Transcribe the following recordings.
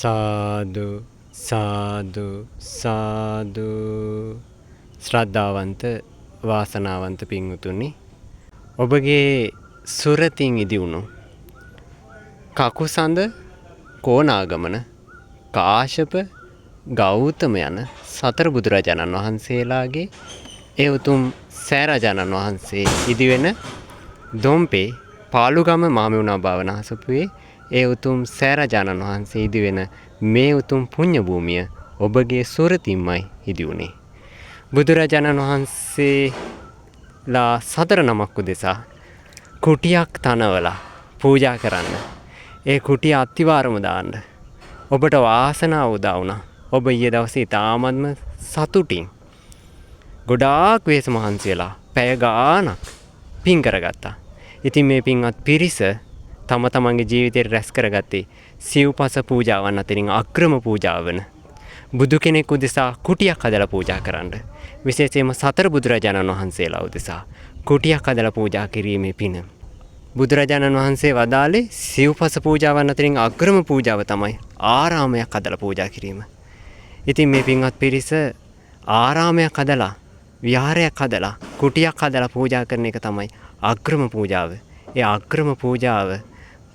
සාදු සාදු සාදු ශ්‍රද්ධාවන්ත වාසනාවන්ත පින්වතුනි ඔබගේ සුරතින් ඉදිවුණු කකුසඳ කෝණාගමන කාශ්‍යප ගෞතම යන සතර බුදුරජාණන් වහන්සේලාගේ ඒ උතුම් සෑරජාණන් වහන්සේ ඉදිවෙන දොම්පේ පාලුගම මාමෙවුනා භාවනා සපුවේ ඒ උතුම් සෑරජාණන් වහන්සේ ඉදිවෙන මේ උතුම් පුණ්‍ය භූමිය ඔබගේ සුරතින්මයි ඉදිවුනේ. බුදුරජාණන් වහන්සේලා සතර නමක් උදෙසා කුටියක් තනවලා පූජා කරන්න. ඒ කුටිය අත්තිවාරම දාන්න. ඔබට වාසනාව උදා වුණා. ඔබ ඊයේ දවසේ තාමත්ම සතුටින් ගොඩාක් වේස මහන්සි වෙලා පැය ගාණක් පින් කරගත්තා. ඉතින් මේ පින්වත් පිරිස තම තමන්ගේ ජීවිතේ රැස් කරගත්තේ සිව්පස පූජාවන් අතරින් අග්‍රම පූජාව වන බුදු කෙනෙක් උදෙසා කුටියක් හදලා පූජා කරන්න. විශේෂයෙන්ම සතර බුදුරජාණන් වහන්සේලා උදෙසා කුටියක් හදලා පූජා කිරීමේ පින. බුදුරජාණන් වහන්සේ වදාළේ සිව්පස පූජාවන් අතරින් අග්‍රම පූජාව තමයි ආරාමයක් හදලා පූජා කිරීම. ඉතින් මේ පින්වත් පිරිස ආරාමයක් හදලා විහාරයක් හදලා කුටියක් හදලා පූජා කරන එක තමයි අග්‍රම පූජාව. ඒ අග්‍රම පූජාව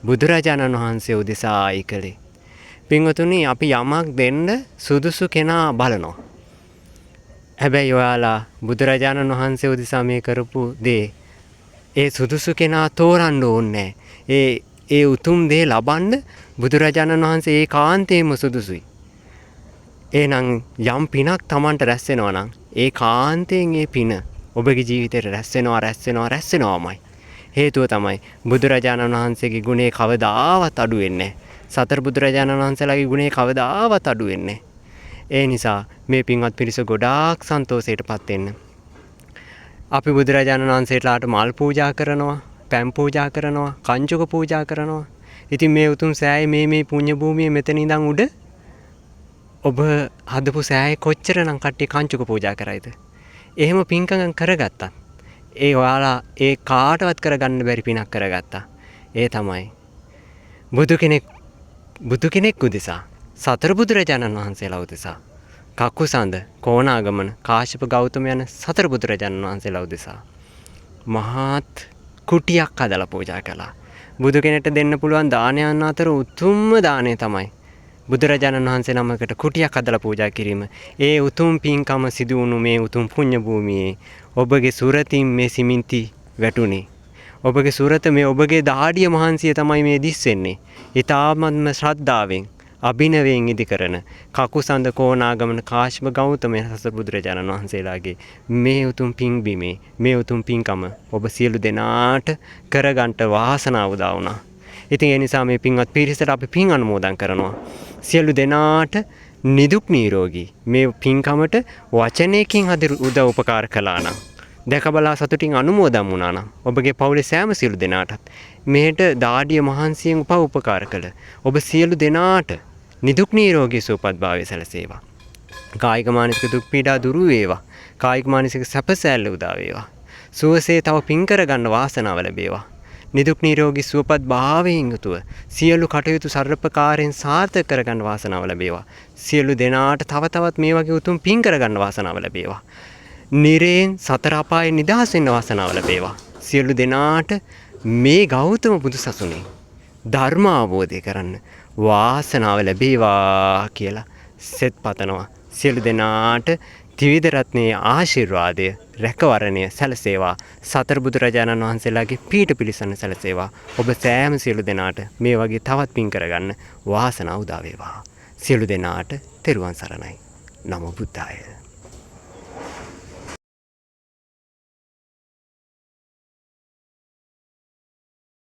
බුදුරජාණන් වහන්සේ උදෙසායි කළේ. පින්වතුනි අපි යමක් දෙන්න සුදුසු කෙනා බලනවා. හැබැයි ඔයාලා බුදුරජාණන් වහන්සේ උදෙසා මේ කරපු දේ ඒ සුදුසු කෙනා තෝරන්න ඕනේ. ඒ උතුම් දේ ලබන්න බුදුරජාණන් වහන්සේ ඒකාන්තයෙන්ම සුදුසුයි. එහෙනම් යම් පිනක් Tamanට රැස් වෙනවා නම් ඒකාන්තයෙන් ඒ පින ඔබගේ ජීවිතේට රැස් වෙනවාමයි. හේතුව තමයි බුදුරජාණන් වහන්සේගේ ගුණේ කවදාවත් අඩු වෙන්නේ නැහැ. සතර බුදුරජාණන් වහන්සේලාගේ ගුණේ කවදාවත් අඩු වෙන්නේ නැහැ. ඒ නිසා මේ පින්වත් පිරිස ගොඩාක් සන්තෝෂයටපත් වෙන්න. අපි බුදුරජාණන් වහන්සේලාට මල් පූජා කරනවා, පැන් පූජා කරනවා, කංචුක පූජා කරනවා. ඉතින් මේ උතුම් සෑයේ මේ පුණ්‍ය භූමියේ මෙතන ඉඳන් උඩ ඔබ හදපු සෑයේ කොච්චරනම් කට්ටිය කංචුක පූජා කරයිද? එහෙම පින්කම් කරගත්තා. ඒ ඔයාලා ඒ කාටවත් කරගන්න බැරි පිනක් කරගත්තා. ඒ තමයි බුදු කෙනෙක් උදෙසා සතර බුදුරජාණන් වහන්සේලා උදෙසා කකුසඳ කෝණාගමන කාශ්‍යප ගෞතම යන සතර බුදුරජාණන් වහන්සේලා උදෙසා මහත් කුටියක් හදලා පූජා කළා. බුදු කෙනෙක්ට දෙන්න පුළුවන් දානයන් අතර උතුම්ම දාණය තමයි බුදුරජාණන් වහන්සේ නමකට කුටියක් හදලා පූජා කිරීම. ඒ උතුම් පින්කම සිදු වුණු මේ උතුම් පුණ්‍ය භූමියේ ඔබගේ සුරතින් මේ සිමින්ති වැටුනේ. ඔබගේ සුරත මේ ඔබගේ දාඩිය මහන්සිය තමයි මේ දිස් වෙන්නේ. ඊ타ත්ම ශ්‍රද්ධාවෙන් අභිනවයෙන් ඉදි කරන කකුසඳ කෝණාගමන කාශ්‍යප ගෞතම සතර බුදුරජාණන් වහන්සේලාගේ මේ උතුම් පින්බිමේ මේ උතුම් පින්කම ඔබ සියලු දෙනාට කරගන්න වාසනාව උදා වුණා. ඉතින් ඒ නිසා මේ පින්වත් පිරිසට අපි පින් අනුමෝදන් කරනවා. සියලු දෙනාට නිදුක් නිරෝගී මේ පින්කමට වචනයකින් උදව් උපකාර කළා නම් දැක බලා සතුටින් අනුමෝදන් වුණා නම් ඔබගේ පවුලේ සෑම සියලු දෙනාටත් මෙහෙට දාඩිය මහන්සියෙන් උපකාර කළ ඔබ සියලු දෙනාට නිදුක් නිරෝගී සුවපත් භාවය සැලසේවා. කායික මානසික දුක් පීඩා දුරු වේවා. කායික මානසික සැපසැල්ල උදා වේවා. සුවසේ තව පින් කරගන්න වාසනාව ලැබේවා. නිදුක් නිරෝගී සුවපත් භාවයෙන් යුතුව සියලු කටයුතු සර්වපකාරයෙන් සාර්ථක කරගන්න වාසනාව ලැබේවා. සියලු දෙනාට තව තවත් මේ වගේ උතුම් පින් කරගන්න වාසනාව ලැබේවා. නිරයෙන් සතර අපායේ නිදහස් වෙන්න වාසනාව ලැබේවා. සියලු දෙනාට මේ ගෞතම බුදුසසුනේ ධර්ම අවබෝධය කරන්න වාසනාව ලැබේවා කියලා සෙත් පතනවා. සියලු දෙනාට ත්‍රිවිධ රත්නයේ ආශිර්වාදය රැකවරණය සැලසේවා. සතර බුදුරජාණන් වහන්සේලාගේ පීඨ පිළිසන්න සැලසේවා. ඔබ සෑම සියලු දෙනාට මේ වගේ තවත් පින් කරගන්න වාසනාව උදා වේවා. සියලු දෙනාට තෙරුවන් සරණයි. නමෝ බුද්ධාය.